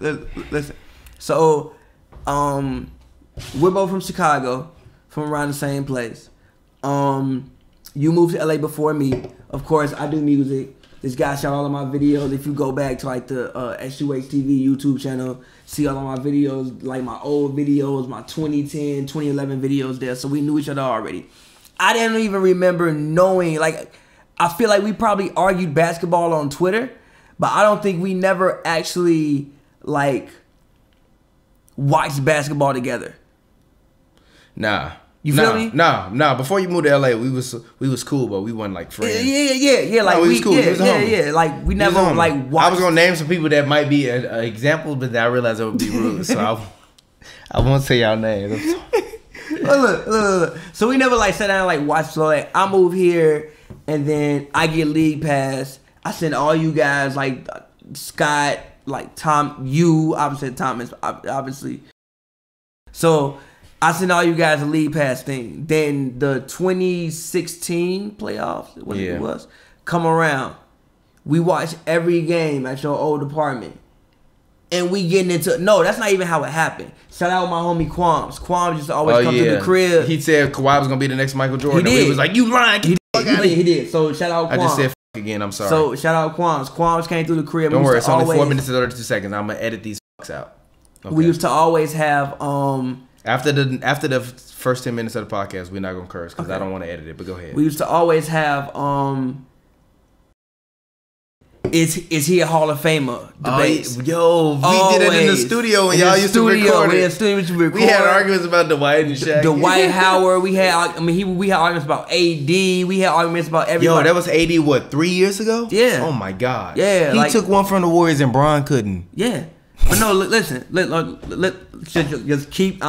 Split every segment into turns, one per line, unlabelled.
Listen. So, we're both from Chicago, from around the same place. You moved to LA before me. Of course, I do music. This guy shot all of my videos. If you go back to like the SUH TV YouTube channel, see all of my videos, like my old videos, my 2010, 2011 videos there. So we knew each other already. I didn't even remember knowing, like, I feel like we probably argued basketball on Twitter, but I don't think we never actually, like, watched basketball together.
Nah.
You feel me?
Nah. Before you moved to LA, we was cool, but we wasn't like friends.
Yeah. Like,
we was cool.
Yeah. Like, we never like watched.
I was gonna name some people that might be an example, but I realized it would be rude, so I won't say y'all names.
Look. So we never like sat down and like watched. So like, I move here, and then I get league pass. I send all you guys, like Scott, like Tom, you obviously Thomas, obviously. So I sent all you guys a league pass thing. Then the 2016 playoffs, what it was, come around. We watch every game at your old apartment. And we getting into, no, that's not even how it happened. Shout out my homie Quams. Quams used to always come to the crib.
He said Kawhi was going to be the next Michael Jordan.
He did.
He was like, you lying.
He did. So shout out Quams.
I just said again, I'm sorry.
So shout out Quams. Quams came through the crib.
Don't worry, it's only 4 minutes and 32 seconds. I'm going to edit these out. Okay.
We used to always have...
After the first 10 minutes of the podcast, we're not gonna curse because I don't want to edit it. But go ahead.
We used to always have is he a Hall of Famer debates.
We did it in the studio when y'all used to record it. We had arguments about Dwight and Shaq.
Dwight Howard. We had we had arguments about AD. We had arguments about everybody.
Yo, that was AD what, 3 years ago?
Yeah.
Oh my God.
Yeah.
He took one from the Warriors and Bron couldn't.
Yeah. But no, listen. Just keep.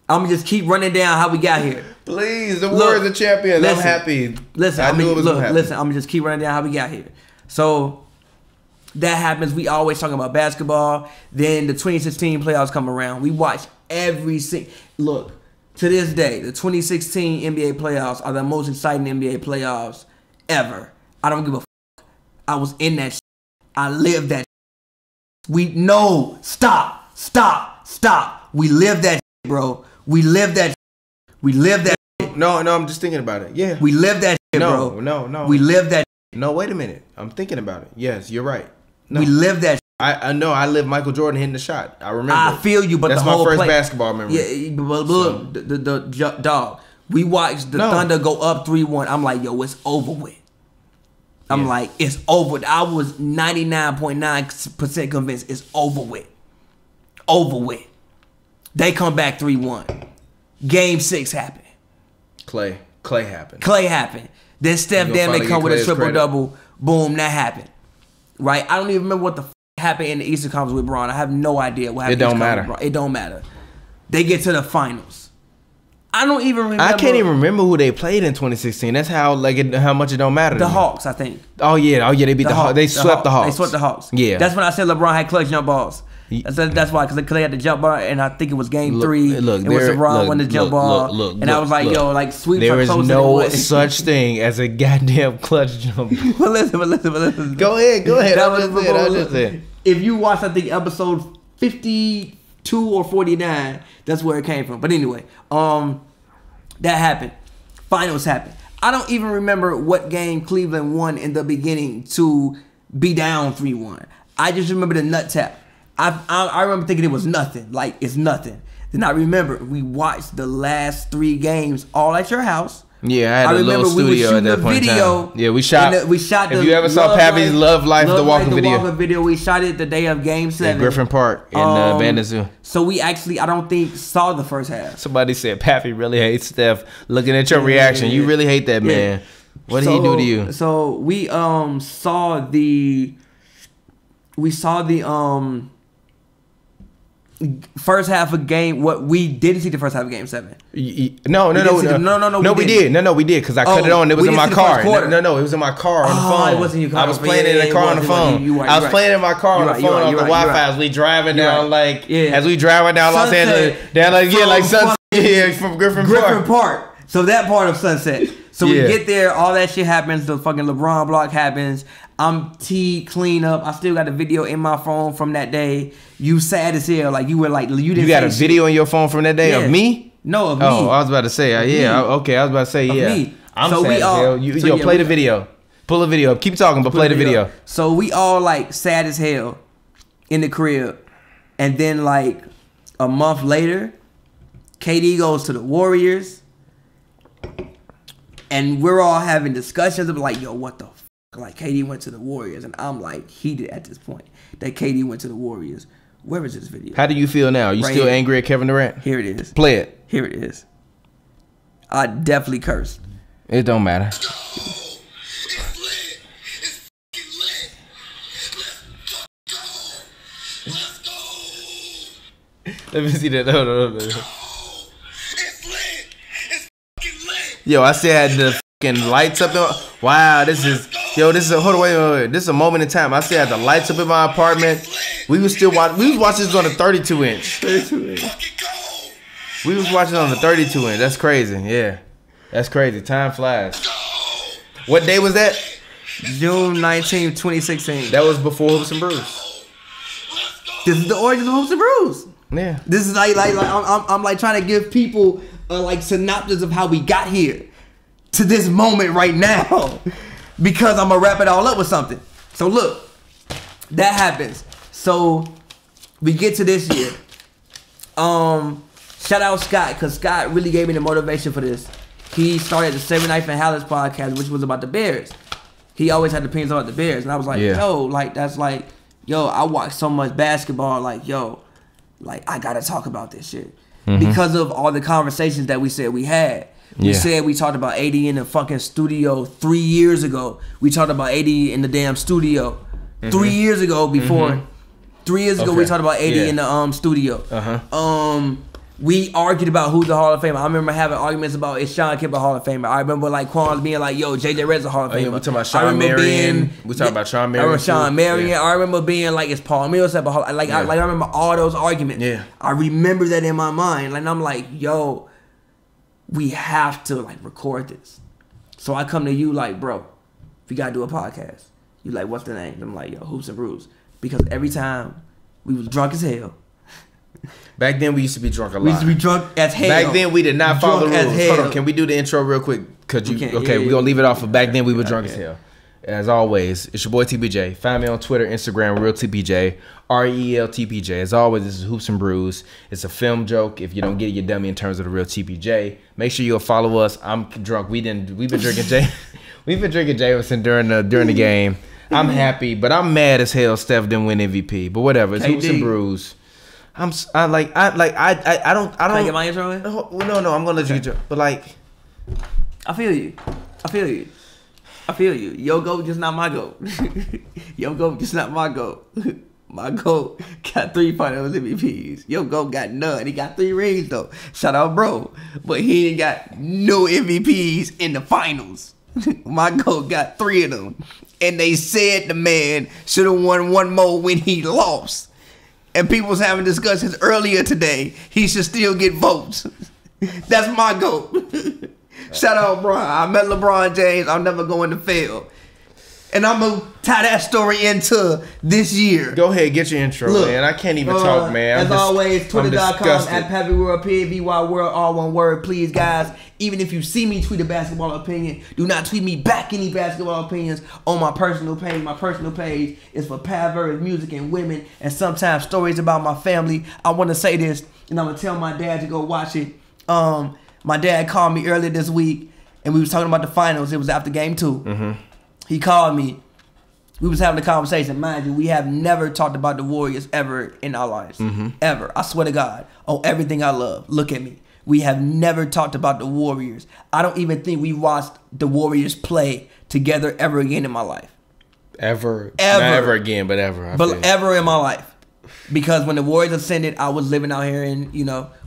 I'm gonna just keep running down how we got here.
Please, the Warriors are champions. I'm happy.
Listen, I'm gonna just keep running down how we got here. So that happens. We always talking about basketball. Then the 2016 playoffs come around. We watch every single. Look, to this day, the 2016 NBA playoffs are the most exciting NBA playoffs ever. I don't give a fuck. I was in that shit. I lived that shit. Stop. We lived that shit, bro. We lived that shit. We lived that shit.
No, I'm just thinking about it. Yeah.
We lived that shit, bro.
No.
We lived that shit.
No, wait a minute. I'm thinking about it. Yes, you're right. No.
We lived that shit.
I know. I lived Michael Jordan hitting the shot. I remember.
I feel you, but
that's
the whole
my first
play,
basketball memory.
Yeah, but look, the dog. We watched the Thunder go up 3-1. I'm like, yo, it's over with. I'm like, it's over. I was 99.9% convinced it's over with. Over with. They come back 3-1. Game 6 happened.
Clay happened.
Then Steph damn they come with a triple-double. Boom, that happened. Right? I don't even remember what the happened in the Eastern Conference with Bron. I have no idea what happened. It don't matter. They get to the finals. I don't even remember.
I can't even remember who they played in 2016. That's how how much it don't matter.
The Hawks, I think.
Oh yeah, they beat the Hawks. They swept the Hawks.
They swept the Hawks.
Yeah.
That's when I said LeBron had clutch jump balls. That's why, because they had the jump ball, and I think it was game 3. Look, it was LeBron won the jump ball, and I was like, yo, like sweep.
There is no such thing as a goddamn clutch jump.
But listen.
Go ahead.
I just said. If you watch, I think episode 52 or 49, that's where it came from. But anyway, that happened. Finals happened. I don't even remember what game Cleveland won in the beginning to be down 3-1. I just remember the nut tap. I remember thinking it was nothing. Like, it's nothing. Then I remember we watched the last 3 games all at your house.
Yeah, I had a little studio at that point in time. Yeah, we shot. If you ever saw Pavy's Love Life, the Walking video.
We shot it the day of Game 7
at Griffin Park in Bandon Zoo.
So we actually, I don't think, saw the first half.
Somebody said Pavy really hates Steph. Looking at your reaction, you really hate that man. What did he do to you?
So we saw the first half of game. What we didn't see the first half of Game 7.
No, we did because I cut it on. It was in my car. No, it was in my car on the phone.
It wasn't your car.
I was playing it in the car on the phone. I was playing in my car on the phone on the Wi-Fi as we driving down Los Angeles, down like Sunset here from Griffin
Park. So that part of Sunset. So we get there, all that shit happens. The fucking LeBron block happens. I'm teed clean up. I still got a video in my phone from that day. You sad as hell. Like you were like you didn't.
You got a video in your phone from that day of me?
No, of me.
Oh, I was about to say okay. I was about to say me. I'm so sad as hell. Yo, play the video. Pull the video up. Keep talking, but play the video.
So we all like sad as hell in the crib, and then like a month later, KD goes to the Warriors, and we're all having discussions of like, yo, what the. Like KD went to the Warriors, and I'm like heated at this point that KD went to the Warriors. Where is this video?
How do you feel now? You right still angry at Kevin Durant?
Here it is.
Play it.
Here it is. I definitely cursed.
It don't matter. Let me see that. Hold on. Yo, I said the fucking lights up. Wow, this is hold on, wait. This is a moment in time. I still had the lights up in my apartment. We was watching this on a 32-inch. We was watching on the 32-inch. That's crazy. Yeah, that's crazy. Time flies. What day was that?
June 19, 2016.
That was before Hoops N Brews.
This is the origin of Hoops N Brews.
Yeah.
This is like I'm like trying to give people like synopsis of how we got here to this moment right now. Because I'm going to wrap it all up with something. So look, that happens. So we get to this year. Shout out Scott, because Scott really gave me the motivation for this. He started the 7 Knife and Hallis podcast, which was about the Bears. He always had opinions about the Bears. And I was like, yo, like, that's like, yo, I watch so much basketball. Like, yo, like, I got to talk about this shit. Because of all the conversations that we said we had. We said we talked about AD in the fucking studio 3 years ago. We talked about AD in the damn studio 3 years ago before. 3 years ago we talked about AD in the studio. We argued about who's the Hall of Famer. I remember having arguments about is Sean Kemp a Hall of Famer. I remember like Quan being like, yo, JJ Redd's a Hall of Famer.
We talking about Sean Marion. We talking about Sean Marion.
I remember Sean Marion. I remember being like, is Paul Millsap a Hall? Like I remember all those arguments. I remember that in my mind. Like, and I'm like, yo, we have to like record this. So I come to you like, bro, we gotta do a podcast. You like, what's the name? I'm like, yo, Hoops N Brews. Because every time we was drunk as hell.
Back then we used to be drunk a lot.
We used to be drunk as hell.
Back then we did not follow the rules. Hold on, can we do the intro real quick? Cause you we're gonna leave it off of back then we were drunk as hell. As always, it's your boy TPJ. Find me on Twitter, Instagram, Real TPJ, REL TPJ. As always, this is Hoops N Brews. It's a film joke. If you don't get it, you're dummy in terms of the Real TPJ. Make sure you'll follow us. I'm drunk. We've been drinking we've been drinking Jameson during the game. I'm happy, but I'm mad as hell Steph didn't win MVP. But whatever, it's Hoops N Brews. I don't.
Can I get my intro in?
No, I'm gonna let you get your. But like,
I feel you. Your goat just not my goat. Your goat just not my goat. My goat got 3 finals MVPs. Your goat got none. He got 3 rings though. Shout out, bro. But he ain't got no MVPs in the finals. My goat got 3 of them. And they said the man should have won 1 more when he lost. And people was having discussions earlier today. He should still get votes. That's my goat. Shout out, bro. I met LeBron James. I'm never going to fail. And I'm going to tie that story into this year.
Go ahead. Get your intro, man. I can't even talk, man.
As always, Twitter.com at Pavy World, PAVY World, all one word. Please, guys, even if you see me tweet a basketball opinion, do not tweet me back any basketball opinions on my personal page. My personal page is for perverts, music, and women, and sometimes stories about my family. I want to say this, and I'm going to tell my dad to go watch it. My dad called me earlier this week, and we was talking about the finals. It was after game 2. He called me. We was having a conversation. Mind you, we have never talked about the Warriors ever in our lives. Ever. I swear to God. On everything I love. Look at me. We have never talked about the Warriors. I don't even think we watched the Warriors play together ever again in my life.
Ever. Not ever again, but ever.
But ever in my life. Because when the Warriors ascended, I was living out here in,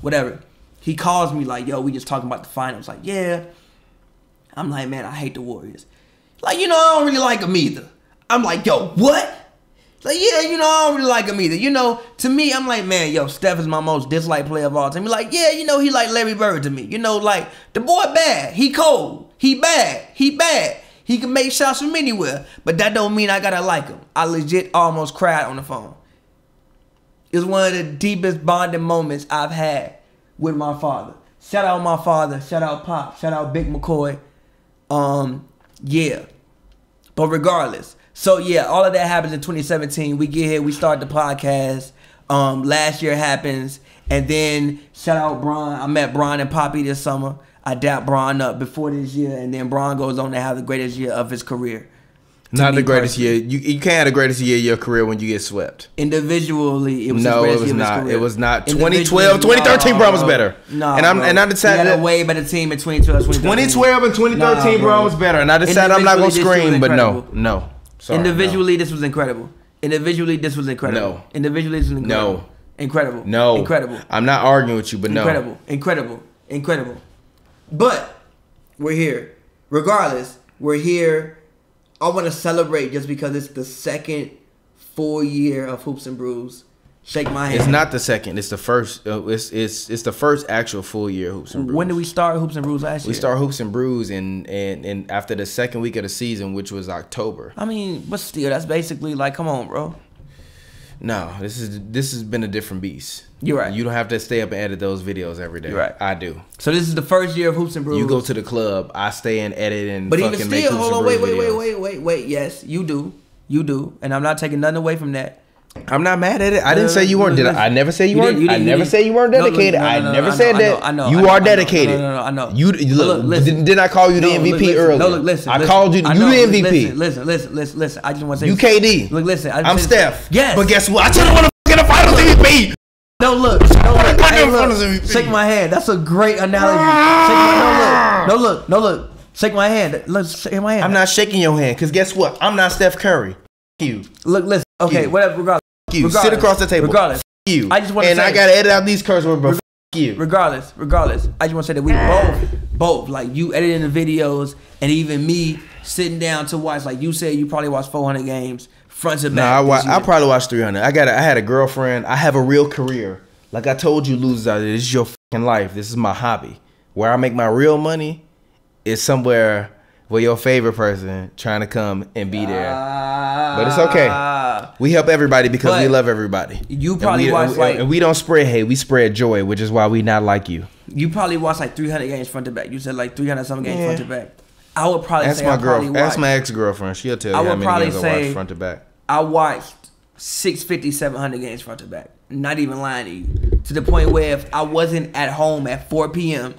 whatever. He calls me like, yo, we just talking about the finals. Like, yeah. I'm like, man, I hate the Warriors. Like, I don't really like them either. I'm like, yo, what? Like, yeah, I don't really like him either. To me, I'm like, man, yo, Steph is my most disliked player of all time. He's like, yeah, he like Larry Bird to me. Like, the boy bad. He cold. He bad. He can make shots from anywhere, but that don't mean I gotta like him. I legit almost cried on the phone. It was one of the deepest bonding moments I've had with my father. Shout out my father. Shout out Pop. Shout out Big McCoy. Yeah. But regardless. So yeah, all of that happens in 2017. We get here. We start the podcast. Last year happens. And then shout out Bron. I met Bron and Poppy this summer. I dapped Bron up before this year. And then Bron goes on to have the greatest year of his career.
Not the greatest year. You can't have the greatest year of your career when you get swept.
Individually, it was
no,
his
it was not.
Career.
It was not. 2012, 2013, Bron was better.
No,
and I decided
he had a way better team in 2012,
2012 and 2013, Bron was better. And I decided I'm not gonna scream, but no. Sorry,
individually, this was incredible. Individually, this was incredible.
No.
Individually, this was incredible.
No.
Incredible.
No.
Incredible.
I'm not arguing with you, but no.
Incredible. But we're here. Regardless, we're here. I want to celebrate just because it's the second full year of Hoops and Brews. Shake my hand.
It's not the second. It's the first. It's the first actual full year of Hoops and Brews.
When did we start Hoops and Brews last year?
We started Hoops and Brews and after the second week of the season, which was October.
I mean, but still, that's basically like, come on, bro.
No, this has been a different beast.
You're right.
You don't have to stay up and edit those videos every day.
You're right.
I do.
So this is the first year of Hoops and Brews.
You go to the club. I stay and edit and
but
fucking
even
make
still,
Hoops
hold
and
on,
Brews videos.
wait. Yes, you do, and I'm not taking nothing away from that.
I'm not mad at it. I didn't say you weren't. I never say you weren't. I never say you weren't dedicated. I never said that.
I know.
You are dedicated.
No, I know.
You look. Didn't I call you the MVP earlier?
No, look, listen.
I called you. You the MVP.
Listen. I just want to say
you KD.
Look, listen.
I'm Steph.
Yes.
But guess what? I told you want to get a Finals MVP.
No, look. Hey, look. Shake my hand. That's a great analogy. No, look. Shake my hand. Let's shake my hand.
I'm not shaking your hand because guess what? I'm not Steph Curry. You.
Look, listen. Okay, whatever. Regardless.
You. Sit across the table.
Regardless.
You.
I just want to say.
And I gotta edit out these curse words, bro. You.
Regardless. I just want to say that we both, like you editing the videos and even me sitting down to watch, like you said, you probably watched 400 games front to back.
No, I probably watched 300. I had a girlfriend. I have a real career. Like I told you, losers out there, this is your fucking life. This is my hobby. Where I make my real money is somewhere where your favorite person trying to come and be there. But it's okay. We help everybody because we love everybody.
You probably watch
and we don't spread hate. We spread joy, which is why we not like you.
You probably watch like 300 games front to back. You said like 300 some games front to back. I would probably
say that's my ex-girlfriend. She'll tell you how many games I watched front to back.
I watched 650, 700 games front to back. Not even lying to you. To the point where if I wasn't at home at 4 p.m.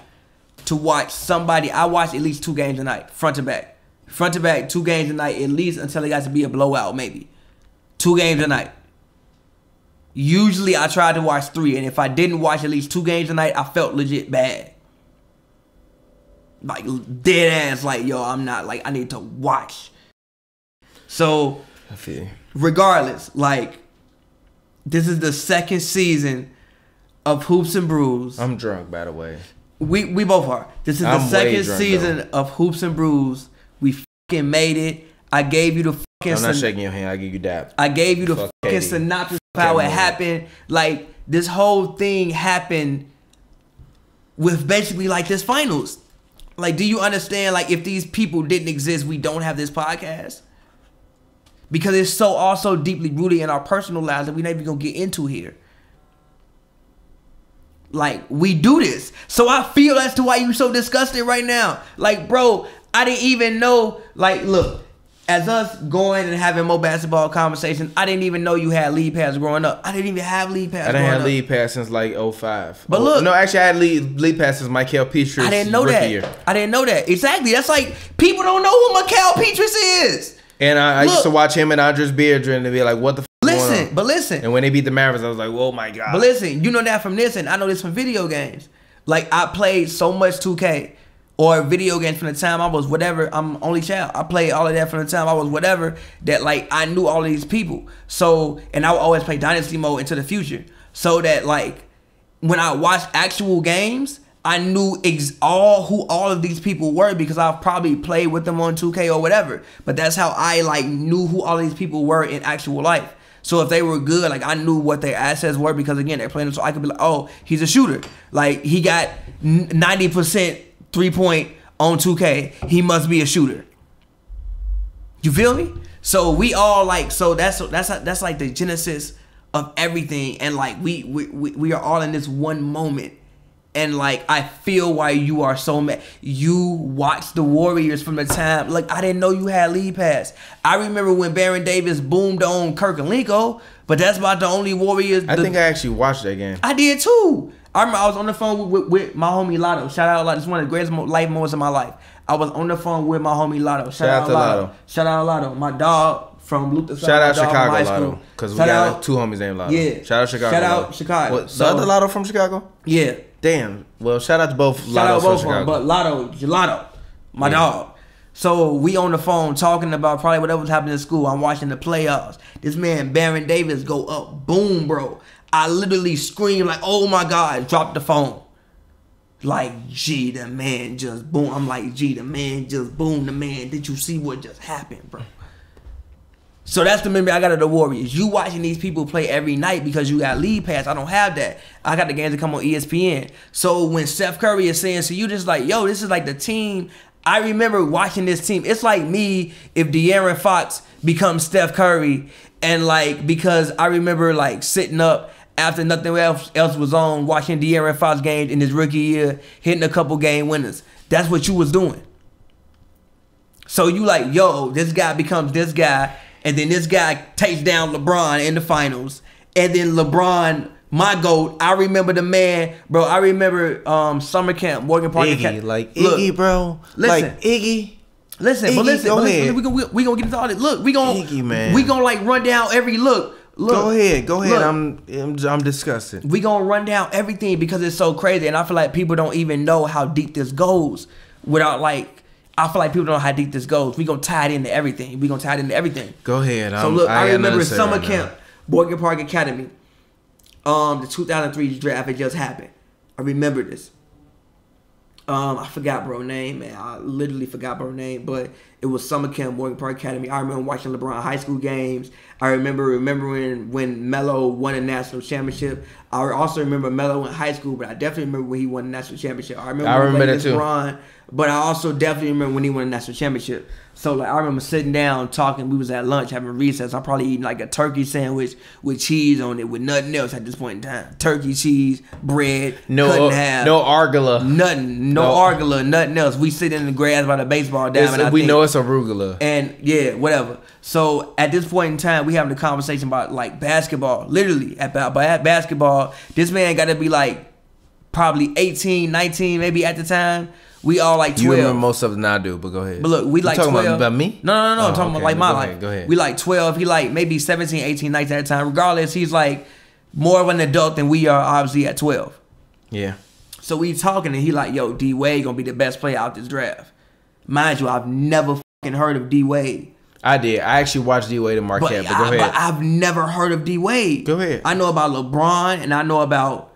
to watch somebody, I watched at least 2 games a night, front to back. Front to back, 2 games a night, at least until it got to be a blowout, maybe. 2 games a night. Usually I tried to watch 3, and if I didn't watch at least 2 games a night, I felt legit bad. Like, dead ass, like, yo, I'm not, like, I need to watch. So,
I feel you.
Regardless, like, this is the second season of Hoops and Brews.
I'm drunk, by the way.
We both are. This is the second season of Hoops and Brews. We fucking made it. I gave you the fucking...
I'm not shaking your hand. I give you that.
I gave you the fucking synopsis of how it happened. Like, this whole thing happened with basically, like, this finals. Like, do you understand, like, if these people didn't exist, we don't have this podcast? Because it's so also deeply rooted in our personal lives that we're not even going to get into here. Like, we do this. So I feel as to why you so disgusted right now. Like, bro, I didn't even know. Like, look, as us going and having more basketball conversations, I didn't even know you had lead pass growing up. I didn't even have lead pass growing up.
I didn't have lead pass since like 05.
But look.
No, actually I had lead pass since Michael Petrus.
I didn't know that.
Year.
I didn't know that. Exactly. That's like, people don't know who Michael Petrus is.
And I used to watch him and Andres Beardry and be like, what the f*** going on?
But listen.
And when they beat the Mavericks, I was like, oh my God.
But listen, you know that from this, and I know this from video games. Like, I played so much 2K or video games from the time I was whatever. I'm only child. I played all of that from the time I was whatever, that like I knew all of these people. So, and I would always play Dynasty mode into the future. So that like, when I watched actual games, I knew who all of these people were because I've probably played with them on 2K or whatever. But that's how I like knew who all these people were in actual life. So if they were good, like I knew what their assets were because again, they're playing them. So I could be like, oh, he's a shooter. Like he got 90% 3-point on 2K. He must be a shooter. You feel me? So we all like, so that's like the genesis of everything, and like we are all in this one moment. And like, I feel why you are so mad. You watched the Warriors from the time, like, I didn't know you had lead pass. I remember when Baron Davis boomed on Kirklinko, but that's about the only Warriors.
I think I actually watched that game.
I did too. I remember I was on the phone with my homie Lotto. Shout out Lotto. It's one of the greatest life moments of my life. I was on the phone with my homie Lotto. Shout out to Lotto. Shout out Lotto. My dog from Luther.
Shout out Chicago Lotto. Because we got 2 homies named Lotto.
Yeah.
Shout out Chicago.
Shout out Chicago.
What, the other Lotto from Chicago?
Yeah.
Damn. Well, shout out to both Lottos from Chicago.
But Lotto, my dog. So we on the phone talking about probably whatever was happening in school. I'm watching the playoffs. This man Baron Davis go up, boom, bro. I literally screamed like, "Oh my God!" Dropped the phone. Like, gee, the man just boom. I'm like, gee, the man just boom. The man, did you see what just happened, bro? So that's the memory I got of the Warriors. You watching these people play every night because you got lead pass. I don't have that. I got the games that come on ESPN. So when Steph Curry is saying, so you just like, yo, this is like the team. I remember watching this team. It's like me if De'Aaron Fox becomes Steph Curry, and like, because I remember like sitting up after nothing else was on, watching De'Aaron Fox games in his rookie year, hitting a couple game winners. That's what you was doing. So you like, yo, this guy becomes this guy. And then this guy takes down LeBron in the finals. And then LeBron, my GOAT, I remember the man, bro. I remember summer camp, Morgan Park.
Iggy, like Iggy, look, bro.
Listen,
like Iggy.
Listen,
Iggy,
listen.
Go ahead.
We gonna get into all this. Look, we gonna
Iggy, man.
We gonna like run down every look.
Go ahead. Look, I'm disgusted.
We gonna run down everything because it's so crazy, and I feel like people don't even know how deep this goes without like. I feel like people don't know how deep this goes. We gonna tie it into everything. Go ahead. So look, I remember summer camp, Morgan Park Academy. The 2003 draft had just happened. I remember this. I forgot bro name, man. I literally forgot bro name, but it was summer camp, Morgan Park Academy. I remember watching LeBron high school games. I remembering when Melo won a national championship. I also remember Melo in high school, but I definitely remember when he won a national championship. I remember that too. LeBron, but I also definitely remember when he won a national championship. So like I remember sitting down talking. We was at lunch having recess. I'm probably eating like a turkey sandwich with cheese on it with nothing else at this point in time. Turkey, cheese, bread,
no arugula,
nothing, no arugula, nothing else. We sit in the grass by the baseball diamond.
We know it's arugula,
and yeah, whatever. So at this point in time, we having a conversation about like basketball. Literally about basketball. This man got to be like probably 18, 19, maybe at the time. We all like 12.
You remember most of it now, I do, but go ahead.
But look, we like 12.
Talking about me?
No. I'm talking about like my life.
Go ahead.
We like 12. He like maybe 17, 18, 19 at the time. Regardless, he's like more of an adult than we are obviously at 12.
Yeah.
So we talking and he like, yo, D Wade gonna be the best player out this draft. Mind you, I've never fucking heard of D Wade.
I did. I actually watched D Wade and Marquette, but go ahead.
But I've never heard of D Wade.
Go ahead.
I know about LeBron and I know about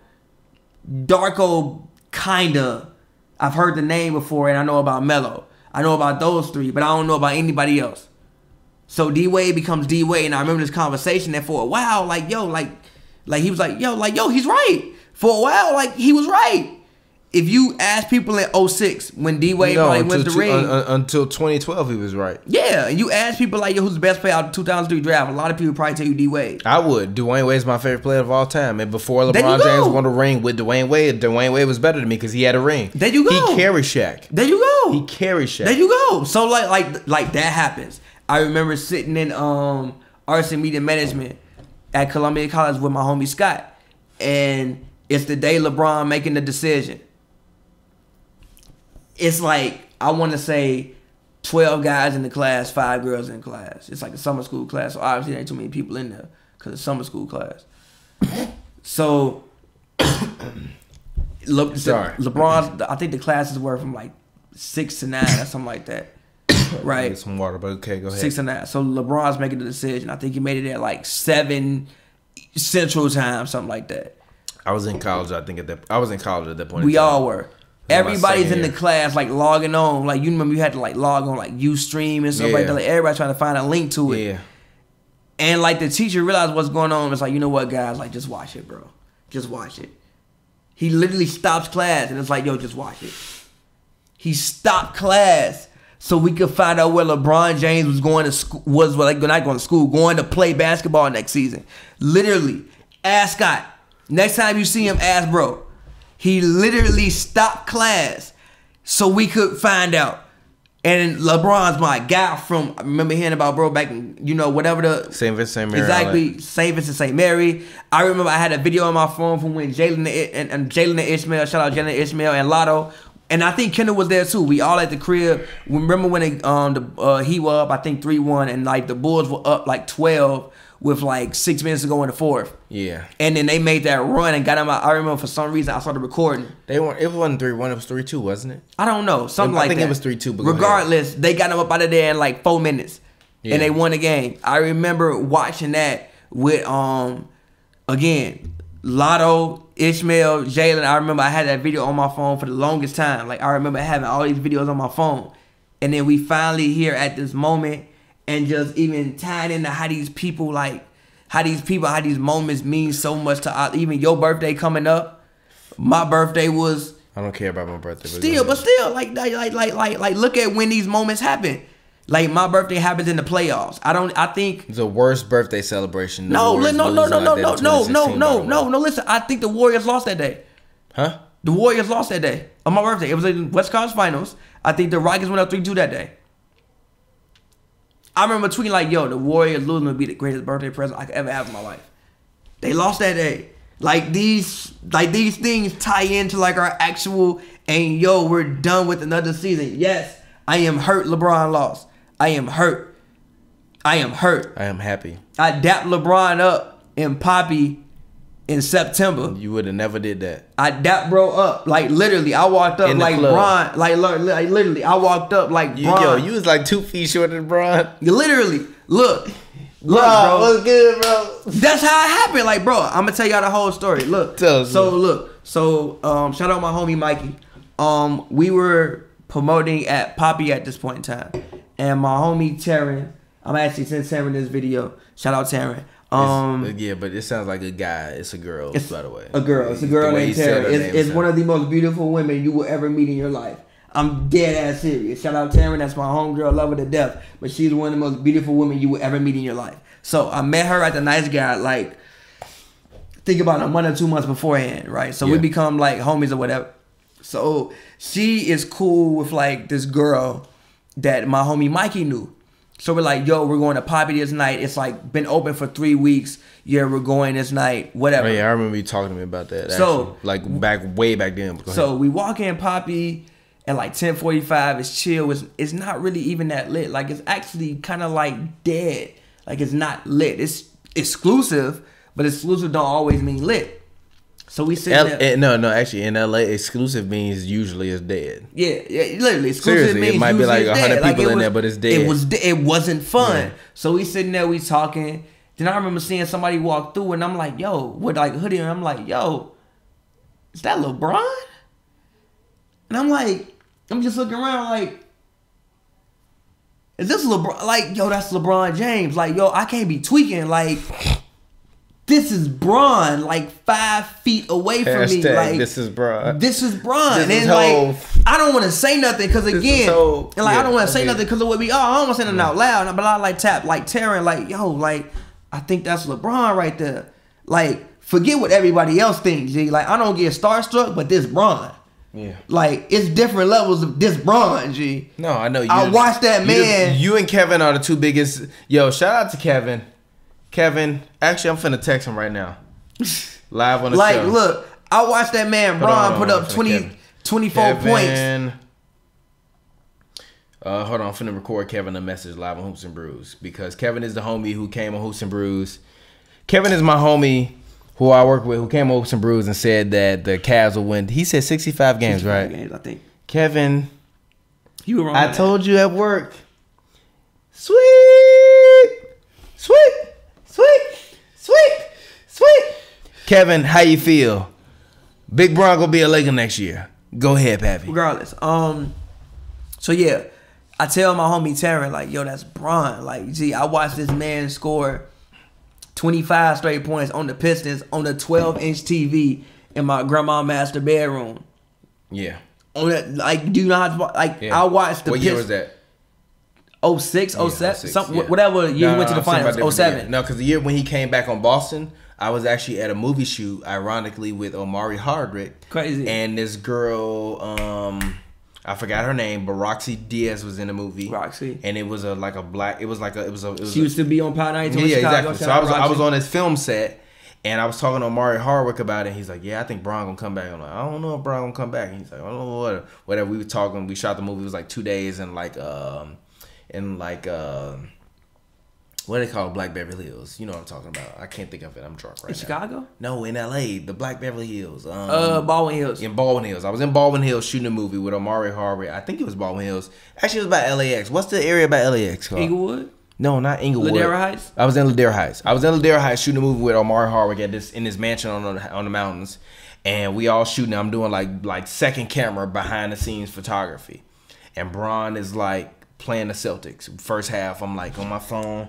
Darko, kinda. I've heard the name before, and I know about Melo. I know about those three, but I don't know about anybody else. So D Wade becomes D Wade, and I remember this conversation that for a while, like yo, like he was like yo, he's right. For a while, like he was right. If you ask people in 06 when D Wade went the ring,
until 2012, he was right.
Yeah, and you ask people like, yo, who's the best player out of the 2003 draft? A lot of people probably tell you D Wade.
I would. Dwayne Wade's my favorite player of all time. And before LeBron James won a ring with Dwayne Wade was better than me because he had a ring.
There you go.
He carried Shaq.
There you go.
He carried Shaq.
There you go. So like that happens. I remember sitting in arts and media management at Columbia College with my homie Scott, and it's the day LeBron making the decision. It's like, I want to say 12 guys in the class, 5 girls in class. It's like a summer school class, so obviously there ain't too many people in there because it's summer school class. So, LeBron's, I think the classes were from like 6 to 9 or something like that. Right?
Get some water, but okay, go ahead.
6 to 9. So LeBron's making the decision. I think he made it at like 7 Central Time, something like that.
I was in college, I think, at that point.
We all were. Everybody's in the class like logging on. Like you remember you had to like log on like Ustream and stuff like that. Like everybody trying to find a link to it.
Yeah.
And like the teacher realized what's going on. It's like, you know what, guys? Like just watch it, bro. Just watch it. He literally stops class and it's like, yo, just watch it. He stopped class. so we could find out where LeBron James was going to school, was like not going to school, going to play basketball next season. Literally, ask Scott. Next time you see him, ask bro. He literally stopped class so we could find out. And LeBron's my guy from, I remember hearing about bro back in, you know, whatever the...
St. Vincent St. Mary.
Exactly, St. Vincent St. Mary. I remember I had a video on my phone from when Jalen and Ishmael, shout out Jalen and Ishmael and Lotto. And I think Kendall was there too. We all at the crib. Remember when he was up, I think 3-1, and like the Bulls were up like 12 with like 6 minutes to go in the fourth. Yeah. And then they made that run and got him out. I remember for some reason I started recording.
They weren't. It wasn't 3-1. It was 3-2, wasn't it?
I don't know. Something like that. I think
it was 3-2. But
regardless, they got him up out of there in like 4 minutes, and they won the game. I remember watching that with again Lotto, Ishmael, Jalen. I remember I had that video on my phone for the longest time. Like I remember having all these videos on my phone, and then we finally here at this moment. And just even tying into how these people like, how these moments mean so much to us. Even your birthday coming up, my birthday was.
I don't care about my birthday.
But still, like, look at when these moments happen. Like my birthday happens in the playoffs. I think
it's the worst birthday celebration.
No. Listen, I think the Warriors lost that day. Huh? The Warriors lost that day on my birthday. It was in West Conference Finals. I think the Rockets went up 3-2 that day. I remember tweeting like, yo, the Warriors losing would be the greatest birthday present I could ever have in my life. They lost that day. Like these things tie into like our actual, and yo, we're done with another season. Yes, I am hurt LeBron lost. I am hurt. I am
happy.
I dapped LeBron up in Poppy in September.
You would have never did that.
I dapped bro up. Like literally, I walked up like Bron. Like literally, I walked up like Bron.
Yo, you was like 2 feet shorter than Bron.
Literally, look, bro.
What's good, bro?
That's how it happened. Like, bro, I'm gonna tell y'all the whole story. Look, shout out my homie Mikey. We were promoting at Poppy at this point in time, and my homie Taryn. I'm actually sending Taryn this video. Shout out Taryn.
Yeah, but it sounds like a guy. It's a girl, by the way.
A girl. It's a girl named Taryn. It's one of the most beautiful women you will ever meet in your life. I'm dead ass serious. Shout out Taryn. That's my homegirl. Love her to death. But she's one of the most beautiful women you will ever meet in your life. So I met her at the Nice Guy, like, think about a month or 2 months beforehand, right? So we become like homies or whatever. So she is cool with like this girl that my homie Mikey knew. So we're like, yo, we're going to Poppy this night. It's like been open for 3 weeks. Yeah, we're going this night, whatever.
Oh, yeah, I remember you talking to me about that. So actually. Like way back then.
So we walk in Poppy at like 10:45. It's chill. It's not really even that lit. Like it's actually kind of like dead. Like it's not lit. It's exclusive, but exclusive don't always mean lit. So we sit there.
No, actually in LA, exclusive means usually it's dead.
Yeah, literally. Exclusive
Seriously,
means
it might be like 100 people in there, but it's dead.
It wasn't fun. Yeah. So we sitting there, we talking. Then I remember seeing somebody walk through, and I'm like, yo, with like hoodie, and I'm like, yo, is that LeBron? And I'm just looking around like, is this LeBron? Like, yo, that's LeBron James. Like, yo, I can't be tweaking. Like, this is Bron, like 5 feet away from me. Like,
this is Bron.
This is Bron. And like, I don't want to say nothing because again, I don't want to say nothing because of what we are. I don't want to say nothing out loud. But I like tap, like Taryn, like, yo, like, I think that's LeBron right there. Like, forget what everybody else thinks, G. Like, I don't get starstruck, but this Bron. Yeah. Like, it's different levels of this Bron, G.
No, I know.
I watched that man.
You and Kevin are the two biggest. Yo, shout out to Kevin. Kevin, actually, I'm finna text him right now. Live on the show.
Like, look, I watched that man, Bron, put up 24 points.
Hold on, I'm finna record Kevin a message live on Hoops N Brews because Kevin is the homie who came on Hoops N Brews. Kevin is my homie who I work with who came on Hoops N Brews and said that the Cavs will win. He said 65 games, 65 right?
Games, I think.
Kevin,
you were wrong.
I told you at work. Sweet. Kevin, how you feel? Big Bron gonna be a Laker next year. Go ahead, Pavy.
Regardless, so yeah, I tell my homie Taryn, like, yo, that's Bron. Like, gee, I watched this man score 25 straight points on the Pistons on the 12-inch TV in my grandma master bedroom.
Yeah.
On that, like, do you know how to, like, yeah. I watched the
What year was that?
06, 07, whatever year he went to the finals. 07.
No, because the year when he came back on Boston, I was actually at a movie shoot, ironically, with Omari Hardwick. Crazy. And this girl, I forgot her name, but Roxy Diaz was in the movie. Roxy. And it was
She used to be on Power 92 in Chicago.
Exactly. So I was on this film set, and I was talking to Omari Hardwick about it. He's like, yeah, I think Bron gonna come back. I'm like, I don't know if Bron gonna come back. And he's like, I don't know whatever. We were talking. We shot the movie. It was like 2 days in what do they call Black Beverly Hills? You know what I'm talking about. I can't think of it. I'm drunk right now.
In Chicago?
No, in LA. The Black Beverly Hills.
Baldwin Hills.
In Baldwin Hills. I was in Baldwin Hills shooting a movie with Omari Hardwick. I think it was Baldwin Hills. Actually, it was about LAX. What's the area about LAX called?
Inglewood?
No, not Inglewood.
Ladera Heights?
I was in Ladera Heights. I was in Ladera Heights shooting a movie with Omari Hardwick in this mansion on the mountains. And we all shooting. I'm doing like second camera behind the scenes photography. And Bron is like playing the Celtics. First half, I'm like on my phone.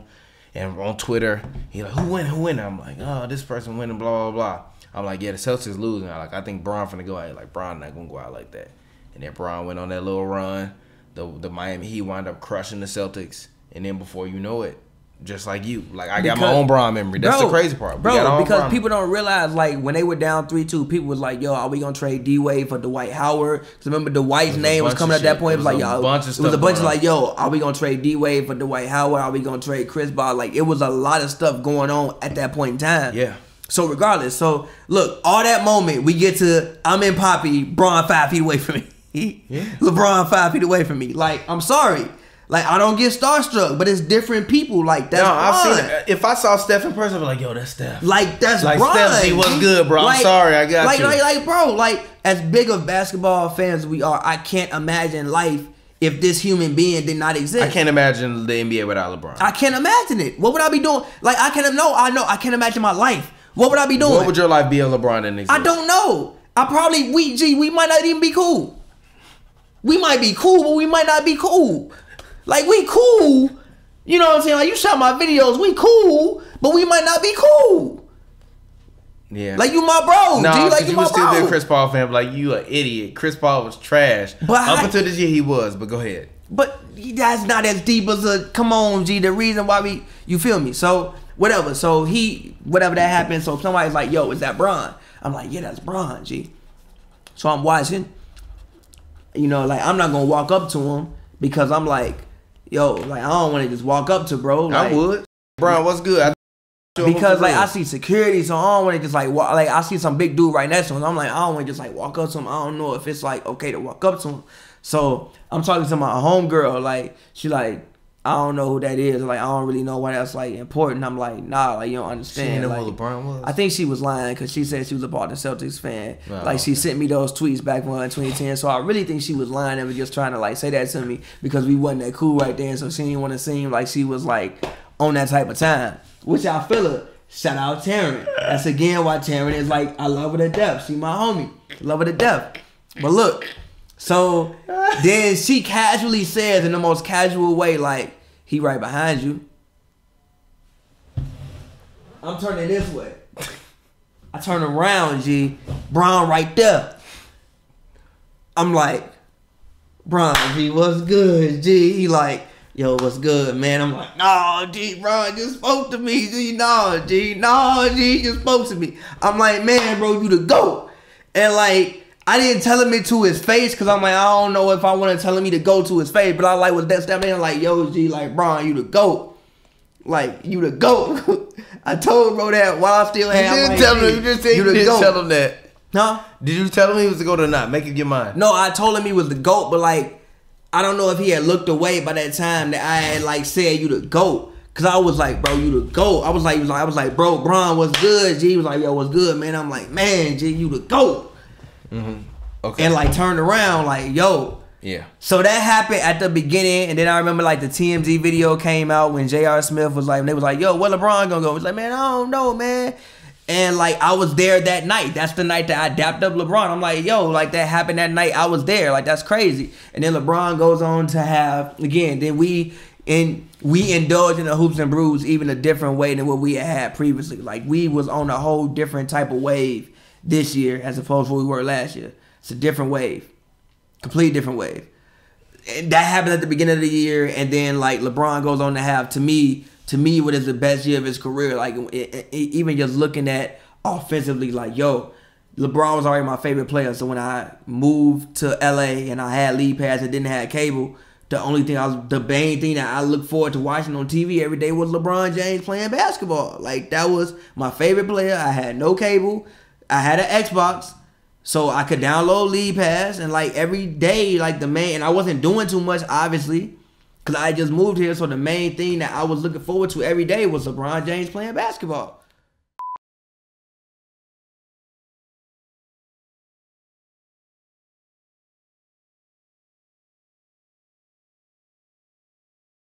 And on Twitter, he's like, who win? I'm like, oh, this person winning, blah, blah, blah. I'm like, yeah, the Celtics losing. I think Bron finna go out. Like, Bron not gonna go out like that. And then Bron went on that little run. The Miami Heat wound up crushing the Celtics. And then before you know it, just like you, like I got my own Bron memory. That's the crazy part.
Bro, because people don't realize, like, when they were down 3-2, people was like, yo, are we gonna trade D-Wade for Dwight Howard? Because remember, Dwight's name was coming at that point. It was like, yo, it was a bunch of like, yo, are we gonna trade D-Wade for Dwight Howard? Are we gonna trade Chris Paul? Like, it was a lot of stuff going on at that point in time.
Yeah.
So regardless, so look, all that moment, we get to, I'm in Poppy, Bron 5 feet away from me. Yeah. LeBron 5 feet away from me. Like, I'm sorry. Like, I don't get starstruck, but it's different people. Like, that's
I've seen it. If I saw Steph in person, I'd be like, yo, that's Steph.
Like, that's
like
Bron.
Steph, he was good, bro. I'm sorry, I got you.
Like, bro, like, as big of basketball fans as we are, I can't imagine life if this human being did not exist.
I can't imagine the NBA without LeBron.
I can't imagine it. What would I be doing? Like, I can't imagine my life. What would I be doing?
What would your life be if LeBron didn't exist?
I don't know. We might not even be cool. We might be cool, but we might not be cool. Like, we cool. You know what I'm saying? Like, you shot my videos. We cool, but we might not be cool.
Yeah.
Like, you my bro.
No,
like,
you was still a Chris Paul fan, but like, you an idiot. Chris Paul was trash. But up until this year, he was. But go ahead.
But that's not as deep as a, come on, G. The reason why you feel me? So, whatever. So, whatever that happened. So, somebody's like, yo, is that Bron? I'm like, yeah, that's Bron, G. So, I'm watching. You know, like, I'm not going to walk up to him because I'm like, yo, like, I don't want to just walk up to bro. Like,
I would. Bron, what's good?
Because like I see security, so I don't want to just like walk. Like, I see some big dude right next to him. I'm like, I don't want to just like walk up to him. I don't know if it's like okay to walk up to him. So I'm talking to my homegirl. Like, she like, I don't know who that is. Like, I don't really know why that's like important. I'm like, nah, like, you don't understand.
She didn't
know
who LeBron was?
I think she was lying because she said she was a Boston Celtics fan. Oh, like, she sent me those tweets back in 2010. So I really think she was lying and was just trying to like say that to me because we wasn't that cool right there. So she didn't want to seem like she was like on that type of time. Which I feel her. Shout out Taryn. That's again why Taryn is like, I love her to death. She my homie. Love her to death. But look, so then she casually says in the most casual way, like, he right behind you. I'm turning this way. I turn around, G. Bron right there. I'm like, Bron, G, what's good, G? He like, yo, what's good, man? I'm like, nah, G, Bron just spoke to me, G. Nah, G, just spoke to me. I'm like, man, bro, you the GOAT. And like, I didn't tell him it to his face because I'm like, I don't know if I want to tell him to go to his face, but I like was that man like, yo, G, like, Bron, you the GOAT. Like, you the GOAT. I told bro that while I still had.
You didn't tell him. You just said you didn't tell him that.
Huh?
Did you tell him he was the GOAT or not? Make up your mind.
No, I told him he was the GOAT, but like, I don't know if he had looked away by that time that I had like said you the GOAT. Cause I was like, bro, you the GOAT. I was like, bro, Bron, what's good? G, he was like, yo, what's good, man? I'm like, man, G, you the GOAT. Mm-hmm. Okay. And like turned around like, yo.
Yeah.
So that happened at the beginning, and then I remember like the TMZ video came out when J.R. Smith was like, they was like, yo, where LeBron gonna go? He was like, man, I don't know, man. And like I was there that night. That's the night that I dapped up LeBron. I'm like, yo, like that happened that night. I was there. Like, that's crazy. And then LeBron goes on to have, again, then we indulge in the Hoops and Brews even a different way than what we had previously. Like, we was on a whole different type of wave this year as opposed to what we were last year. It's a different wave. Complete different wave. and that happened at the beginning of the year, and then like LeBron goes on to have to me what is the best year of his career. Like even just looking at offensively, like yo, LeBron was already my favorite player. So when I moved to LA and I had league pass and didn't have cable, the main thing that I look forward to watching on TV every day was LeBron James playing basketball. Like that was my favorite player. I had no cable. I had an Xbox, so I could download league pass, and like every day, like and I wasn't doing too much, obviously, because I just moved here. So the main thing that I was looking forward to every day was LeBron James playing basketball.